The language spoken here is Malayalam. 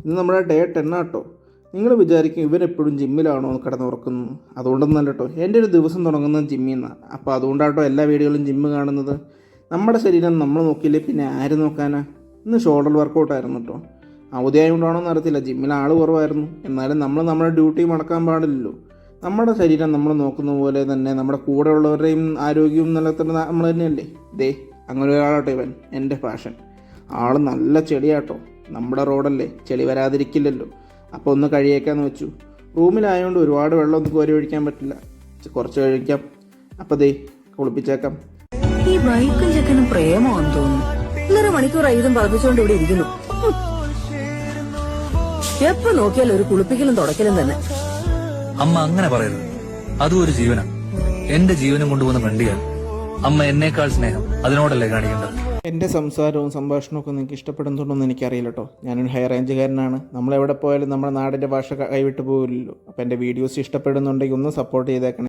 ഇത് നമ്മുടെ ഡേ 10 ആട്ടോ. നിങ്ങൾ വിചാരിക്കും ഇവരെപ്പോഴും ജിമ്മിലാണോ കിടന്നുറക്കുന്നത്? അതുകൊണ്ടൊന്നല്ല കേട്ടോ, എൻ്റെ ഒരു ദിവസം തുടങ്ങുന്നത് ജിമ്മിൽ നിന്നാണ്. അപ്പോൾ അതുകൊണ്ടാട്ടോ എല്ലാ വീഡിയോയിലും ജിമ്മ് കാണുന്നത്. നമ്മുടെ ശരീരം നമ്മൾ നോക്കിയില്ലേ പിന്നെ ആര് നോക്കാനാ? ഇന്ന് ഷോൾഡർ വർക്കൗട്ടായിരുന്നു കേട്ടോ. അവധിയായതുകൊണ്ടാണോ എന്ന് അറിയത്തില്ല, ജിമ്മിൽ ആൾ കുറവായിരുന്നു. എന്നാലും നമ്മൾ നമ്മുടെ ഡ്യൂട്ടി മടക്കാൻ പാടില്ലല്ലോ. നമ്മുടെ ശരീരം നമ്മൾ നോക്കുന്ന പോലെ തന്നെ നമ്മുടെ കൂടെ ഉള്ളവരുടെയും ആരോഗ്യവും നിലനിർത്തുന്നത് നമ്മൾ തന്നെയല്ലേ. ദേ അങ്ങനെ ഒരാളാട്ടോ ഇവൻ, എൻ്റെ ഫാഷൻ. ആൾ നല്ല ചെളിയാട്ടോ. നമ്മുടെ റോഡല്ലേ, ചെളി വരാതിരിക്കില്ലല്ലോ. അപ്പോൾ ഒന്ന് കഴിയേക്കാന്ന് വെച്ചു. റൂമിലായതുകൊണ്ട് ഒരുപാട് വെള്ളമൊന്നും കോരി ഒഴിക്കാൻ പറ്റില്ല, കുറച്ച് കഴിക്കാം. അപ്പോൾ ദേ കുളിപ്പിച്ചേക്കാം. ഈ ബൈക്കും ചെക്കനും പ്രേമമാണെന്ന് തോന്നുന്നു. 1.5 മണിക്കൂറായി ഇതും പറപ്പിച്ചുകൊണ്ട് ഇവിടെ ഇരിക്കുന്നു. എപ്പോ നോക്കിയാലും ഒരു കുളിപ്പിക്കലും തുടക്കലും തന്നെ. അമ്മ അങ്ങനെ പറയരുത്, അതും ഒരു ജീവനാണ്. എന്റെ ജീവനും കൊണ്ടുപോകുന്ന വണ്ടിയാണ്. അമ്മ എന്നേക്കാൾ സ്നേഹം അതിനോടല്ലേ കാണിക്കേണ്ടത്. എൻ്റെ സംസാരവും സംഭാഷണമൊക്കെ നിങ്ങൾക്ക് ഇഷ്ടപ്പെടുന്നുണ്ടോയെന്ന് എനിക്കറിയില്ല കേട്ടോ. ഞാനൊരു ഹൈ റേഞ്ചുകാരനാണ്. നമ്മളെവിടെ പോയാലും നമ്മുടെ നാടിൻ്റെ ഭാഷ കൈവിട്ട് പോകില്ലല്ലോ. അപ്പോൾ എൻ്റെ വീഡിയോസ് ഇഷ്ടപ്പെടുന്നുണ്ടെങ്കിൽ ഒന്ന് സപ്പോർട്ട് ചെയ്തേക്കണം.